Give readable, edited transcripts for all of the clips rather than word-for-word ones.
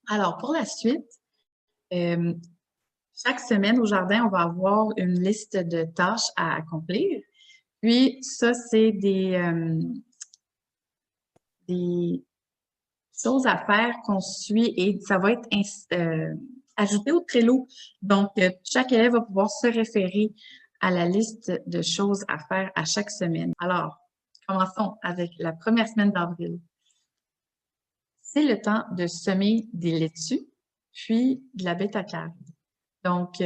Alors, pour la suite, euh, chaque semaine au jardin, on va avoir une liste de tâches à accomplir. Puis, ça, c'est des choses à faire qu'on suit et ça va être ajouté au Trello. Donc, chaque élève va pouvoir se référer à la liste de choses à faire à chaque semaine. Alors, commençons avec la première semaine d'avril. C'est le temps de semer des laitues, puis de la bêta-carotène. Donc,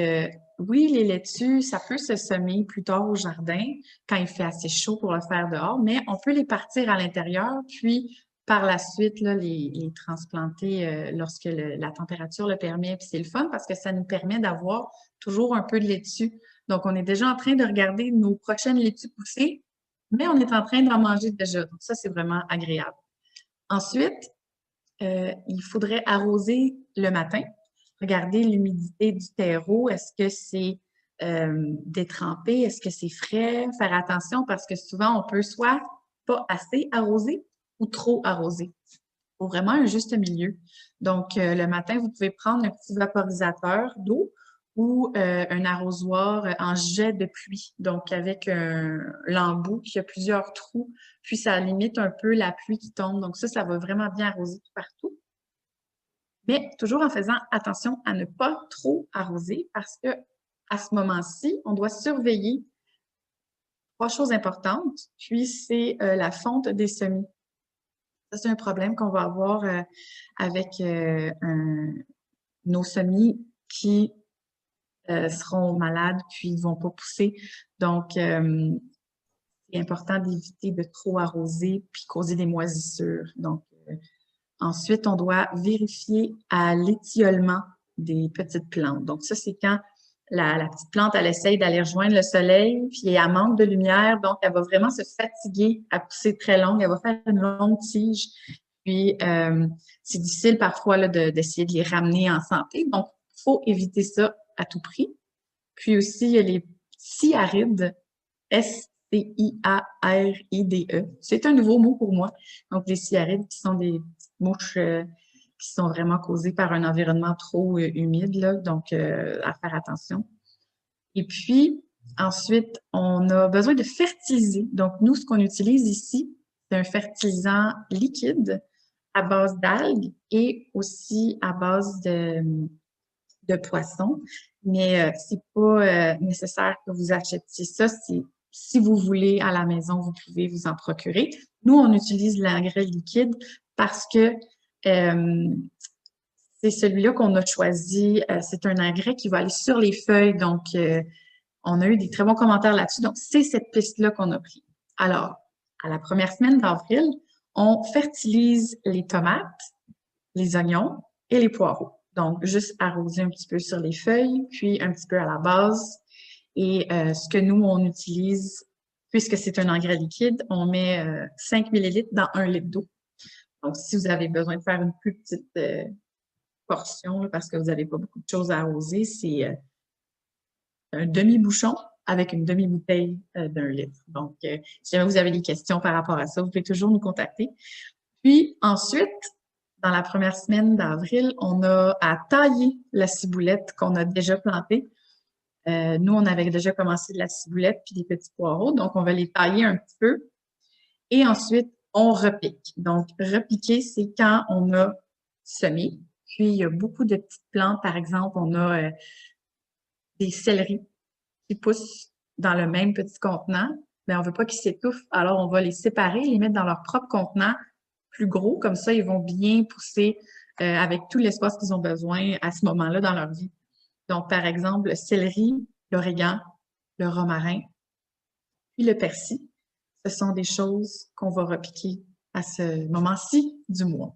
oui, les laitues, ça peut se semer plus tard au jardin quand il fait assez chaud pour le faire dehors, mais on peut les partir à l'intérieur, puis par la suite, là, les transplanter lorsque la température le permet. Puis c'est le fun parce que ça nous permet d'avoir toujours un peu de laitue. Donc, on est déjà en train de regarder nos prochaines laitues poussées, mais on est en train d'en manger déjà. Donc, ça, c'est vraiment agréable. Ensuite, il faudrait arroser le matin, regarder l'humidité du terreau. Est-ce que c'est détrempé? Est-ce que c'est frais? Faire attention parce que souvent, on peut soit pas assez arroser ou trop arroser. Il faut vraiment un juste milieu. Donc, le matin, vous pouvez prendre un petit vaporisateur d'eau ou un arrosoir en jet de pluie, donc avec un l'embout qui a plusieurs trous, puis ça limite un peu la pluie qui tombe. Donc ça va vraiment bien arroser tout partout, mais toujours en faisant attention à ne pas trop arroser parce que à ce moment-ci, on doit surveiller trois choses importantes, puis c'est la fonte des semis. Ça, c'est un problème qu'on va avoir avec nos semis qui seront malades puis ils vont pas pousser. Donc, c'est important d'éviter de trop arroser puis causer des moisissures. Donc, ensuite, on doit vérifier à l'étiolement des petites plantes. Donc, ça, c'est quand la petite plante, elle essaye d'aller rejoindre le soleil, puis elle manque de lumière, donc elle va vraiment se fatiguer à pousser très longue. Elle va faire une longue tige. Puis, c'est difficile parfois là, d'essayer de les ramener en santé. Donc, il faut éviter ça à tout prix. Puis aussi, il y a les cyarides, S-C-I-A-R-I-D-E. C'est un nouveau mot pour moi. Donc, les cyarides qui sont des petites mouches qui sont vraiment causées par un environnement trop humide, là, donc à faire attention. Et puis, ensuite, on a besoin de fertiliser. Donc, nous, ce qu'on utilise ici, c'est un fertilisant liquide à base d'algues et aussi à base de poissons. Mais c'est pas nécessaire que vous achetiez ça. Si vous voulez à la maison, vous pouvez vous en procurer. Nous, on utilise l'engrais liquide parce que c'est celui-là qu'on a choisi. C'est un engrais qui va aller sur les feuilles. Donc, on a eu des très bons commentaires là-dessus. Donc, c'est cette piste-là qu'on a pris. Alors, à la première semaine d'avril, on fertilise les tomates, les oignons et les poireaux. Donc, juste arroser un petit peu sur les feuilles, puis un petit peu à la base. Et ce que nous, on utilise, puisque c'est un engrais liquide, on met 5 millilitres dans 1 litre d'eau. Donc, si vous avez besoin de faire une plus petite portion, là, parce que vous n'avez pas beaucoup de choses à arroser, c'est un demi-bouchon avec une demi-bouteille d'1 litre. Donc, si jamais vous avez des questions par rapport à ça, vous pouvez toujours nous contacter. Puis ensuite, dans la première semaine d'avril, on a à tailler la ciboulette qu'on a déjà plantée. Nous, on avait déjà commencé de la ciboulette puis des petits poireaux, donc on va les tailler un petit peu. Et ensuite, on repique. Donc, repiquer, c'est quand on a semé. Puis, il y a beaucoup de petites plantes. Par exemple, on a des céleris qui poussent dans le même petit contenant, mais on veut pas qu'ils s'étouffent. Alors, on va les séparer, les mettre dans leur propre contenant plus gros. Comme ça, ils vont bien pousser avec tout l'espace qu'ils ont besoin à ce moment-là dans leur vie. Donc, par exemple, le céleri, l'origan, le romarin, puis le persil, ce sont des choses qu'on va repiquer à ce moment-ci du mois.